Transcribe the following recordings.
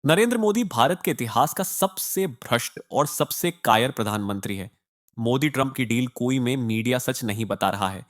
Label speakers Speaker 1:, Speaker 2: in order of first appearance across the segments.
Speaker 1: नरेंद्र मोदी भारत के इतिहास का सबसे भ्रष्ट और सबसे कायर प्रधानमंत्री है। मोदी ट्रंप की डील कोई में मीडिया सच नहीं बता रहा है।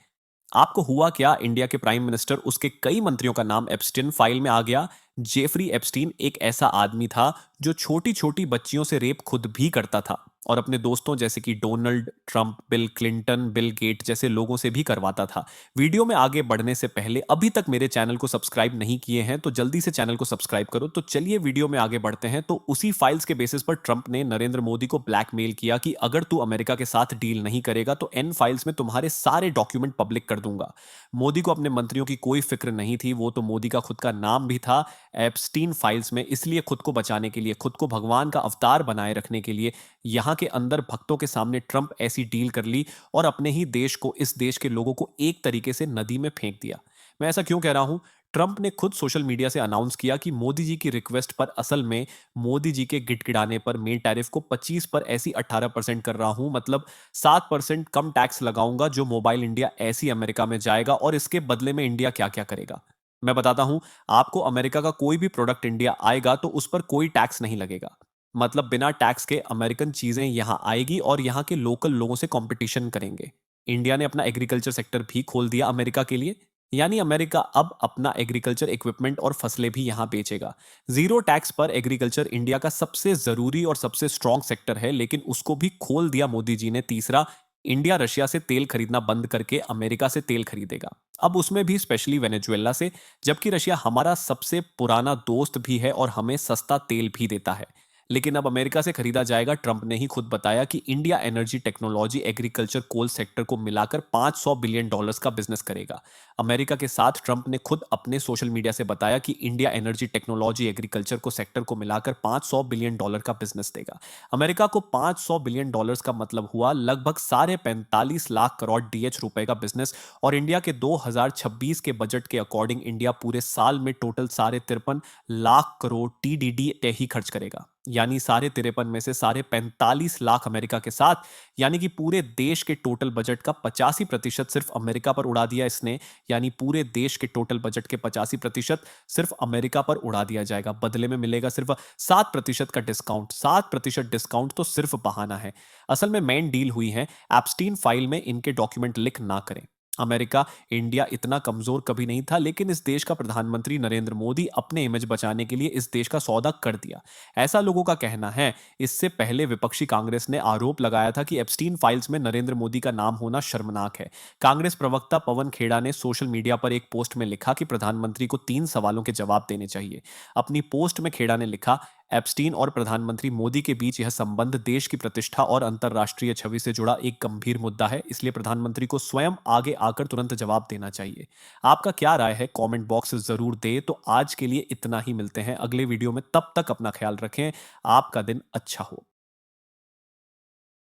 Speaker 1: आपको हुआ क्या? इंडिया के प्राइम मिनिस्टर उसके कई मंत्रियों का नाम एप्स्टीन फाइल में आ गया। जेफरी एप्स्टीन एक ऐसा आदमी था जो छोटी छोटी बच्चियों से रेप खुद भी करता था और अपने दोस्तों जैसे कि Donald Trump, Bill Clinton, Bill Gates जैसे लोगों से भी करवाता था। वीडियो में आगे बढ़ने से पहले अभी तक मेरे चैनल को सब्सक्राइब नहीं किए हैं तो जल्दी से चैनल को सब्सक्राइब करो। तो चलिए वीडियो में आगे बढ़ते हैं। तो उसी फाइल्स के बेसिस पर ट्रंप ने नरेंद्र मोदी को ब्लैकमेल किया कि अगर तू अमेरिका के साथ डील नहीं करेगा तो एन फाइल्स में तुम्हारे सारे डॉक्यूमेंट पब्लिक कर दूंगा। मोदी को अपने मंत्रियों की कोई फिक्र नहीं थी, वो तो मोदी का खुद का नाम भी था एप्स्टीन फाइल्स में। इसलिए खुद को बचाने के लिए, खुद को भगवान का अवतार बनाए रखने के लिए यहां के अंदर भक्तों के सामने ट्रंप ऐसी डील कर ली और अपने ही देश को, इस देश के लोगों को एक तरीके से नदी में फेंक दिया। मैं ऐसा क्यों कह रहा हूं? ट्रंप ने खुद सोशल मीडिया से अनाउंस किया कि मोदी जी की रिक्वेस्ट पर, असल में मोदी जी के गिड़गिड़ाने पर, मैं टैरिफ को 25 पर ऐसी 18% कर रहा हूं। मतलब 7% कम टैक्स लगाऊंगा जो मोबाइल इंडिया ऐसी अमेरिका में जाएगा। और इसके बदले में इंडिया क्या क्या करेगा मैं बताता हूं आपको। अमेरिका का कोई भी प्रोडक्ट इंडिया आएगा तो उस पर कोई टैक्स नहीं लगेगा। मतलब बिना टैक्स के अमेरिकन चीजें यहां आएगी और यहां के लोकल लोगों से कंपटीशन करेंगे। इंडिया ने अपना एग्रीकल्चर सेक्टर भी खोल दिया अमेरिका के लिए। यानी अमेरिका अब अपना एग्रीकल्चर इक्विपमेंट और फसलें भी यहां बेचेगा। जीरो टैक्स पर एग्रीकल्चर इंडिया का सबसे जरूरी और सबसे स्ट्रांग सेक्टर है, लेकिन उसको भी खोल दिया मोदी जी ने। तीसरा, इंडिया रशिया से तेल खरीदना बंद करके अमेरिका से तेल खरीदेगा। अब उसमें भी स्पेशली वेनेजुएला से, जबकि रशिया हमारा सबसे पुराना दोस्त भी है और हमें सस्ता तेल भी देता है। लेकिन अब अमेरिका से खरीदा जाएगा। ट्रंप ने ही खुद बताया कि India energy technology, agriculture, coal sector को मिलाकर $500 बिलियन का बिजनेस करेगा। अमेरिका के साथ ट्रंप ने खुद अपने सोशल मीडिया से बताया कि इंडिया एनर्जी टेक्नोलॉजी, एग्रीकल्चर को सेक्टर को मिलाकर $500 बिलियन का बिजनेस देगा। अमेरिका को $500 बिलियन का मतलब हुआ लगभग साढ़े 45 लाख करोड़ डीएच रुपए का बिजनेस। और इंडिया के 2026 के बजट के अकॉर्डिंग इंडिया पूरे साल में टोटल साढ़े 53 लाख करोड़ टीडीडी ही खर्च करेगा। यानी साढ़े 53 में से साढ़े 45 लाख अमेरिका के साथ, यानी कि पूरे देश के टोटल बजट का 85% सिर्फ अमेरिका पर उड़ा दिया इसने। यानी पूरे देश के टोटल बजट के 85% सिर्फ अमेरिका पर उड़ा दिया जाएगा। बदले में मिलेगा सिर्फ 7% का डिस्काउंट। 7% डिस्काउंट तो सिर्फ बहाना है। असल में मेन डील हुई है एप्स्टीन फाइल में इनके डॉक्यूमेंट लिक ना करें। अमेरिका, इंडिया इतना कमजोर कभी नहीं था, लेकिन इस देश का प्रधानमंत्री नरेंद्र मोदी अपने इमेज बचाने के लिए इस देश का सौदा कर दिया, ऐसा लोगों का कहना है। इससे पहले विपक्षी कांग्रेस ने आरोप लगाया था कि एप्स्टीन फाइल्स में नरेंद्र मोदी का नाम होना शर्मनाक है। कांग्रेस प्रवक्ता पवन खेड़ा ने सोशल मीडिया पर एक पोस्ट में लिखा कि प्रधानमंत्री को 3 सवालों के जवाब देने चाहिए। अपनी पोस्ट में खेड़ा ने लिखा, एप्स्टीन और प्रधानमंत्री मोदी के बीच यह संबंध देश की प्रतिष्ठा और अंतर्राष्ट्रीय छवि से जुड़ा एक गंभीर मुद्दा है, इसलिए प्रधानमंत्री को स्वयं आगे आकर तुरंत जवाब देना चाहिए। आपका क्या राय है? कमेंट बॉक्स जरूर दे। तो आज के लिए इतना ही, मिलते हैं अगले वीडियो में। तब तक अपना ख्याल रखें। आपका दिन अच्छा हो।